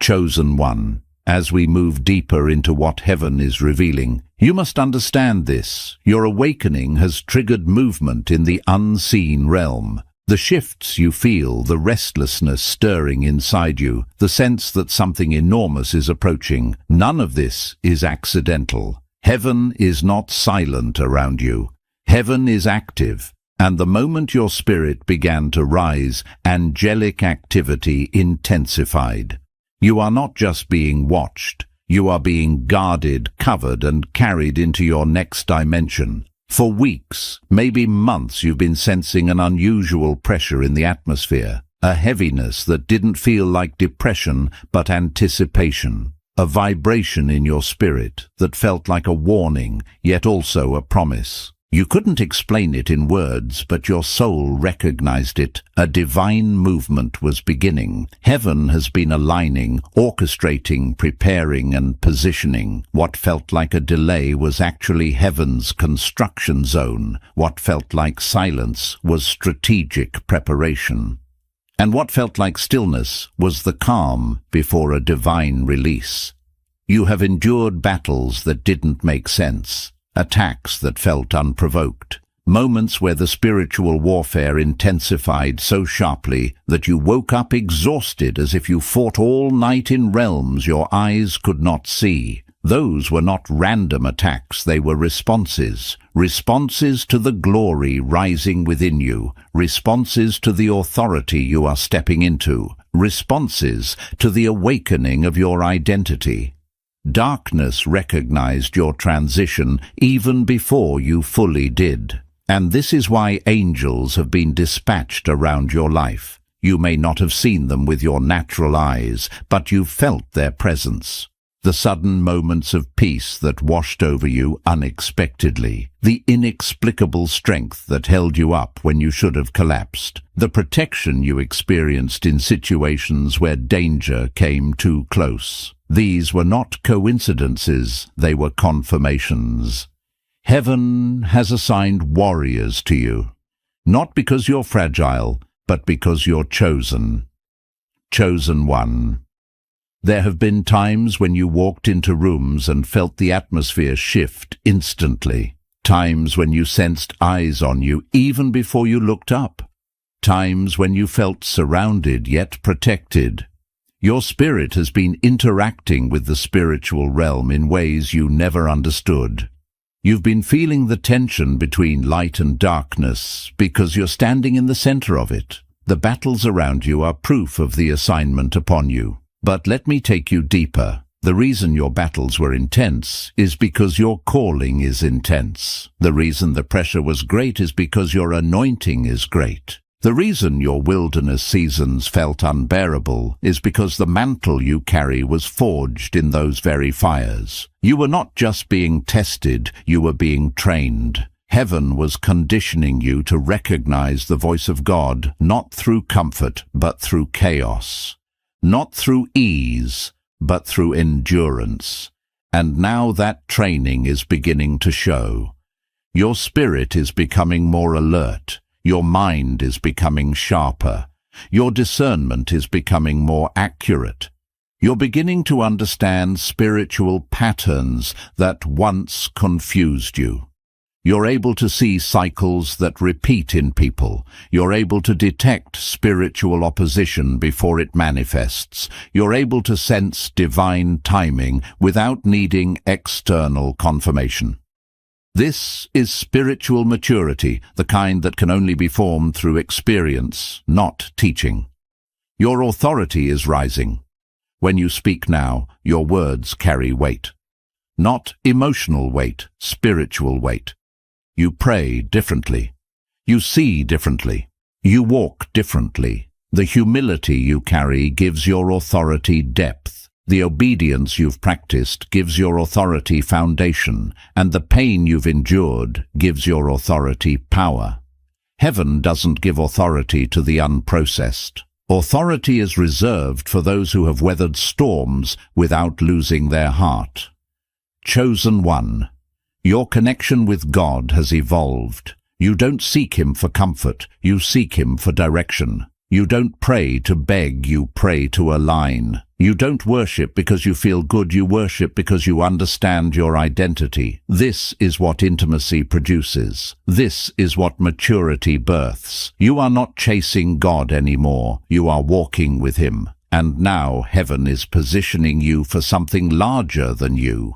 Chosen one, as we move deeper into what heaven is revealing, you must understand this. Your awakening has triggered movement in the unseen realm. The shifts you feel, the restlessness stirring inside you, the sense that something enormous is approaching, none of this is accidental. Heaven is not silent around you. Heaven is active. And the moment your spirit began to rise, angelic activity intensified. You are not just being watched, you are being guarded, covered, and carried into your next dimension. For weeks, maybe months, you've been sensing an unusual pressure in the atmosphere, a heaviness that didn't feel like depression but anticipation, a vibration in your spirit that felt like a warning, yet also a promise. You couldn't explain it in words, but your soul recognized it. A divine movement was beginning. Heaven has been aligning, orchestrating, preparing, and positioning. What felt like a delay was actually heaven's construction zone. What felt like silence was strategic preparation. And what felt like stillness was the calm before a divine release. You have endured battles that didn't make sense. Attacks that felt unprovoked, moments where the spiritual warfare intensified so sharply that you woke up exhausted as if you fought all night in realms your eyes could not see. Those were not random attacks, they were responses to the glory rising within you, responses to the authority you are stepping into, responses to the awakening of your identity. Darkness recognized your transition even before you fully did. And this is why angels have been dispatched around your life. You may not have seen them with your natural eyes, but you felt their presence. The sudden moments of peace that washed over you unexpectedly, the inexplicable strength that held you up when you should have collapsed, the protection you experienced in situations where danger came too close. These were not coincidences, they were confirmations. Heaven has assigned warriors to you, not because you're fragile, but because you're chosen. Chosen one. There have been times when you walked into rooms and felt the atmosphere shift instantly. Times when you sensed eyes on you even before you looked up. Times when you felt surrounded yet protected. Your spirit has been interacting with the spiritual realm in ways you never understood. You've been feeling the tension between light and darkness because you're standing in the center of it. The battles around you are proof of the assignment upon you. But let me take you deeper. The reason your battles were intense is because your calling is intense. The reason the pressure was great is because your anointing is great. The reason your wilderness seasons felt unbearable is because the mantle you carry was forged in those very fires. You were not just being tested, you were being trained. Heaven was conditioning you to recognize the voice of God, not through comfort, but through chaos. Not through ease, but through endurance. And now that training is beginning to show. Your spirit is becoming more alert. Your mind is becoming sharper. Your discernment is becoming more accurate. You're beginning to understand spiritual patterns that once confused you. You're able to see cycles that repeat in people. You're able to detect spiritual opposition before it manifests. You're able to sense divine timing without needing external confirmation. This is spiritual maturity, the kind that can only be formed through experience, not teaching. Your authority is rising. When you speak now, your words carry weight. Not emotional weight, spiritual weight. You pray differently. You see differently. You walk differently. The humility you carry gives your authority depth. The obedience you've practiced gives your authority foundation, and the pain you've endured gives your authority power. Heaven doesn't give authority to the unprocessed. Authority is reserved for those who have weathered storms without losing their heart. Chosen one. Your connection with God has evolved. You don't seek Him for comfort, you seek Him for direction. You don't pray to beg, you pray to align. You don't worship because you feel good, you worship because you understand your identity. This is what intimacy produces. This is what maturity births. You are not chasing God anymore, you are walking with Him. And now heaven is positioning you for something larger than you.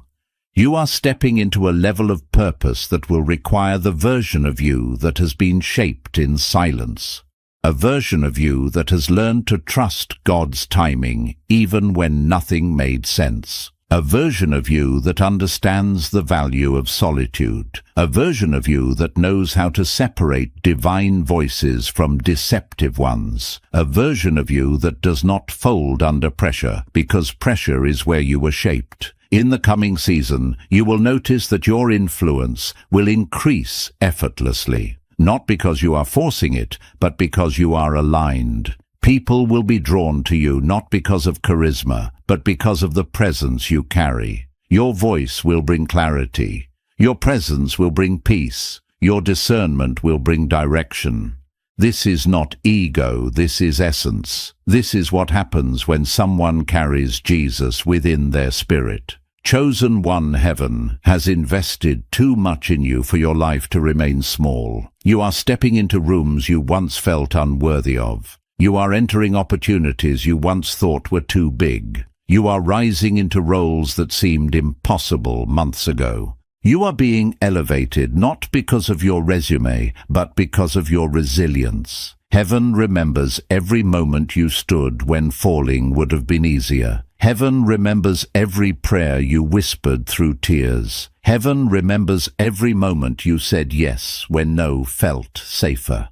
You are stepping into a level of purpose that will require the version of you that has been shaped in silence. A version of you that has learned to trust God's timing even when nothing made sense. A version of you that understands the value of solitude. A version of you that knows how to separate divine voices from deceptive ones. A version of you that does not fold under pressure, because pressure is where you were shaped. In the coming season, you will notice that your influence will increase effortlessly. Not because you are forcing it, but because you are aligned. People will be drawn to you not because of charisma, but because of the presence you carry. Your voice will bring clarity. Your presence will bring peace. Your discernment will bring direction. This is not ego, this is essence. This is what happens when someone carries Jesus within their spirit. Chosen one, heaven has invested too much in you for your life to remain small. You are stepping into rooms you once felt unworthy of. You are entering opportunities you once thought were too big. You are rising into roles that seemed impossible months ago. You are being elevated not because of your resume, but because of your resilience. Heaven remembers every moment you stood when falling would have been easier. Heaven remembers every prayer you whispered through tears. Heaven remembers every moment you said yes when no felt safer.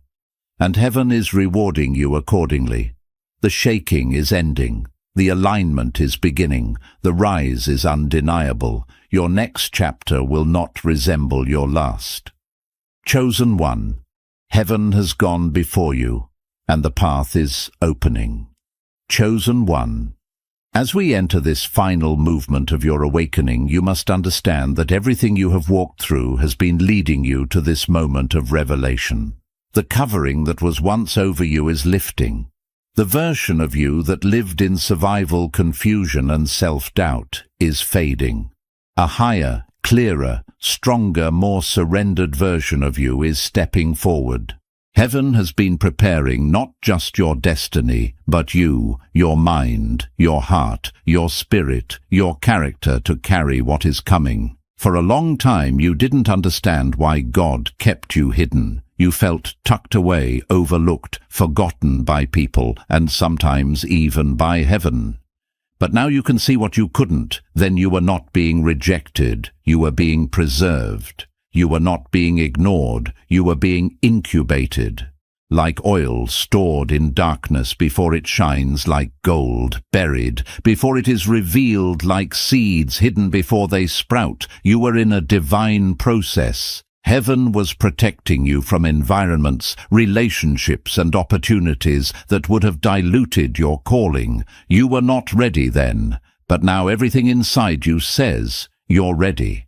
And heaven is rewarding you accordingly. The shaking is ending. The alignment is beginning. The rise is undeniable. Your next chapter will not resemble your last. Chosen one, heaven has gone before you, and the path is opening. Chosen one. As we enter this final movement of your awakening, you must understand that everything you have walked through has been leading you to this moment of revelation. The covering that was once over you is lifting. The version of you that lived in survival confusion and self-doubt is fading. A higher, clearer, stronger, more surrendered version of you is stepping forward. Heaven has been preparing not just your destiny, but you, your mind, your heart, your spirit, your character to carry what is coming. For a long time you didn't understand why God kept you hidden. You felt tucked away, overlooked, forgotten by people, and sometimes even by heaven. But now you can see what you couldn't. Then you were not being rejected, you were being preserved. You were not being ignored, you were being incubated. Like oil stored in darkness before it shines, like gold buried, before it is revealed, like seeds hidden before they sprout, you were in a divine process. Heaven was protecting you from environments, relationships and opportunities that would have diluted your calling. You were not ready then, but now everything inside you says you're ready.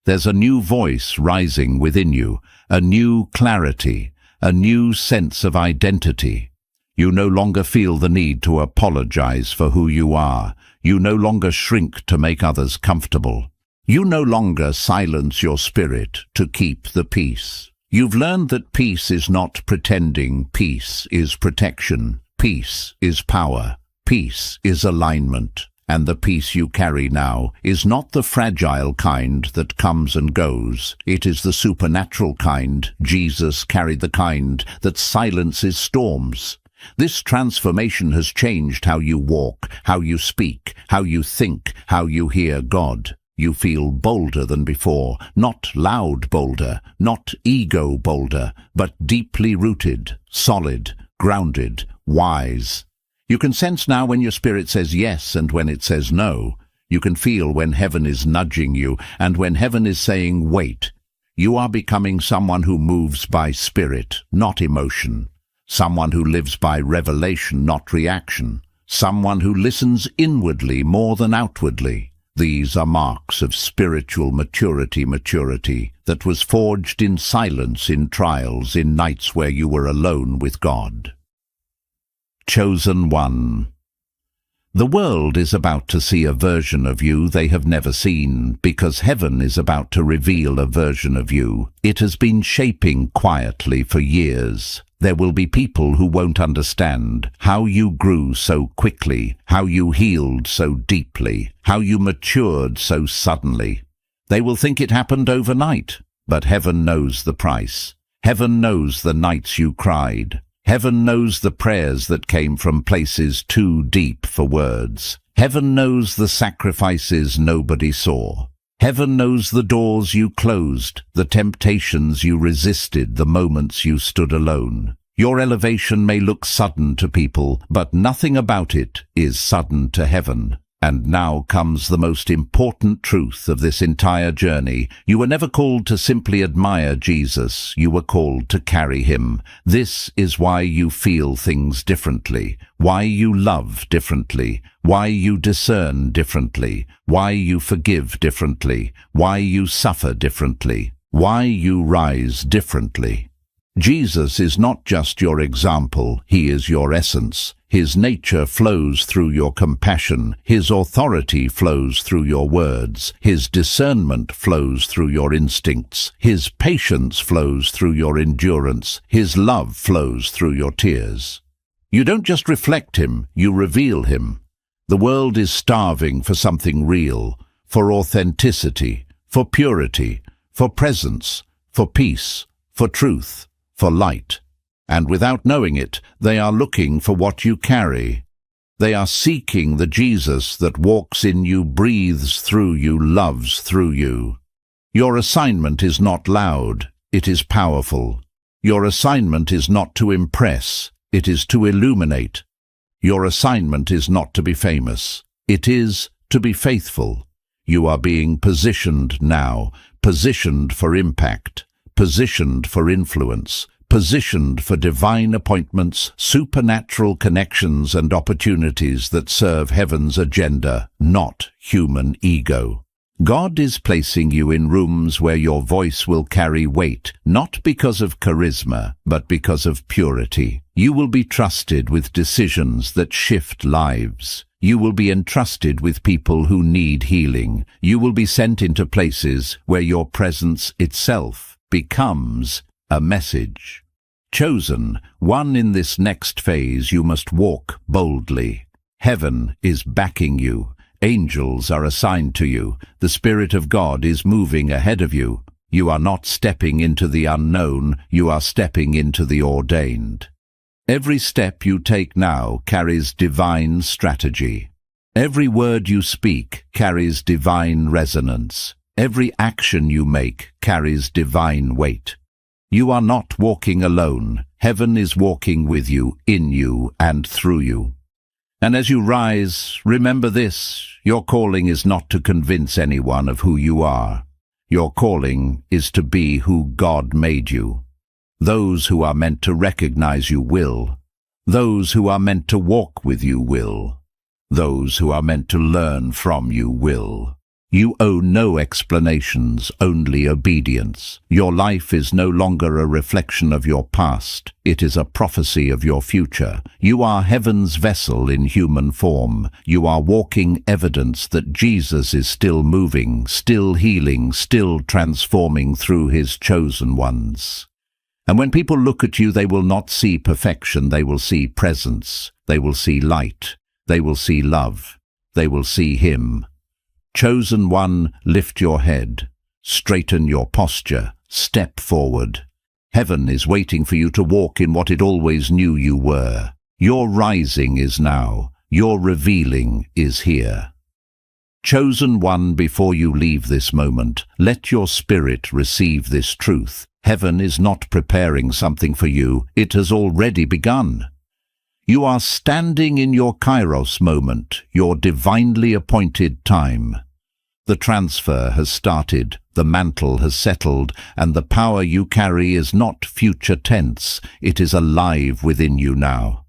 There's a new voice rising within you, a new clarity, a new sense of identity. You no longer feel the need to apologize for who you are. You no longer shrink to make others comfortable. You no longer silence your spirit to keep the peace. You've learned that peace is not pretending, peace is protection, peace is power, peace is alignment. And the peace you carry now is not the fragile kind that comes and goes. It is the supernatural kind. Jesus carried the kind that silences storms. This transformation has changed how you walk, how you speak, how you think, how you hear God. You feel bolder than before, not loud bolder, not ego bolder, but deeply rooted, solid, grounded, wise. You can sense now when your spirit says yes and when it says no. You can feel when heaven is nudging you and when heaven is saying wait. You are becoming someone who moves by spirit, not emotion. Someone who lives by revelation, not reaction. Someone who listens inwardly more than outwardly. These are marks of spiritual maturity that was forged in silence, in trials, in nights where you were alone with God. Chosen one. The world is about to see a version of you they have never seen, because heaven is about to reveal a version of you. It has been shaping quietly for years. There will be people who won't understand how you grew so quickly, how you healed so deeply, how you matured so suddenly. They will think it happened overnight, but heaven knows the price. Heaven knows the nights you cried. Heaven knows the prayers that came from places too deep for words. Heaven knows the sacrifices nobody saw. Heaven knows the doors you closed, the temptations you resisted, the moments you stood alone. Your elevation may look sudden to people, but nothing about it is sudden to heaven. And now comes the most important truth of this entire journey. You were never called to simply admire Jesus. You were called to carry him. This is why you feel things differently, why you love differently, why you discern differently, why you forgive differently, why you suffer differently, why you rise differently. Jesus is not just your example, he is your essence. His nature flows through your compassion, his authority flows through your words, his discernment flows through your instincts, his patience flows through your endurance, his love flows through your tears. You don't just reflect him, you reveal him. The world is starving for something real, for authenticity, for purity, for presence, for peace, for truth, for light. And without knowing it, they are looking for what you carry. They are seeking the Jesus that walks in you, breathes through you, loves through you. Your assignment is not loud, it is powerful. Your assignment is not to impress, it is to illuminate. Your assignment is not to be famous, it is to be faithful. You are being positioned now, positioned for impact, positioned for influence, positioned for divine appointments, supernatural connections and opportunities that serve heaven's agenda, not human ego. God is placing you in rooms where your voice will carry weight, not because of charisma, but because of purity. You will be trusted with decisions that shift lives. You will be entrusted with people who need healing. You will be sent into places where your presence itself becomes a message. Chosen one, in this next phase you must walk boldly. Heaven is backing you. Angels are assigned to you. The Spirit of God is moving ahead of you. You are not stepping into the unknown, you are stepping into the ordained. Every step you take now carries divine strategy. Every word you speak carries divine resonance. Every action you make carries divine weight. You are not walking alone. Heaven is walking with you, in you, and through you. And as you rise, remember this: your calling is not to convince anyone of who you are. Your calling is to be who God made you. Those who are meant to recognize you will. Those who are meant to walk with you will. Those who are meant to learn from you will. You owe no explanations, only obedience. Your life is no longer a reflection of your past. It is a prophecy of your future. You are heaven's vessel in human form. You are walking evidence that Jesus is still moving, still healing, still transforming through his chosen ones. And when people look at you, they will not see perfection. They will see presence. They will see light. They will see love. They will see him. Chosen one, lift your head, straighten your posture, step forward. Heaven is waiting for you to walk in what it always knew you were. Your rising is now. Your revealing is here. Chosen one, before you leave this moment, let your spirit receive this truth. Heaven is not preparing something for you. It has already begun. You are standing in your Kairos moment, your divinely appointed time. The transfer has started, the mantle has settled, and the power you carry is not future tense, it is alive within you now.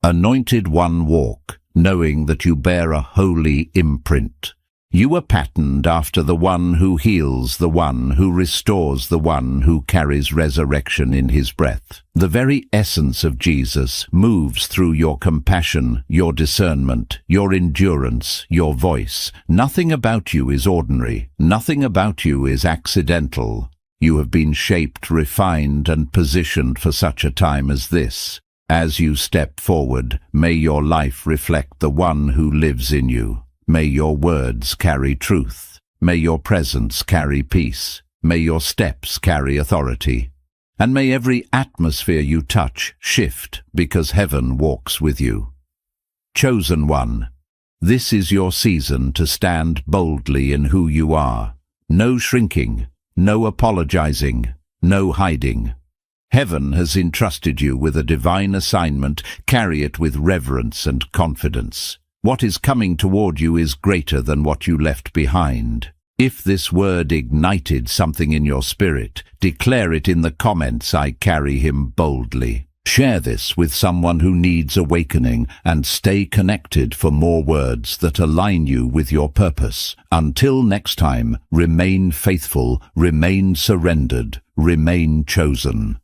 Anointed one, walk, knowing that you bear a holy imprint. You are patterned after the one who heals, the one who restores, the one who carries resurrection in his breath. The very essence of Jesus moves through your compassion, your discernment, your endurance, your voice. Nothing about you is ordinary. Nothing about you is accidental. You have been shaped, refined, and positioned for such a time as this. As you step forward, may your life reflect the one who lives in you. May your words carry truth. May your presence carry peace. May your steps carry authority. And may every atmosphere you touch shift, because heaven walks with you. Chosen one, this is your season to stand boldly in who you are. No shrinking, no apologizing, no hiding. Heaven has entrusted you with a divine assignment. Carry it with reverence and confidence. What is coming toward you is greater than what you left behind. If this word ignited something in your spirit, declare it in the comments. I carry him boldly. Share this with someone who needs awakening, and stay connected for more words that align you with your purpose. Until next time, remain faithful, remain surrendered, remain chosen.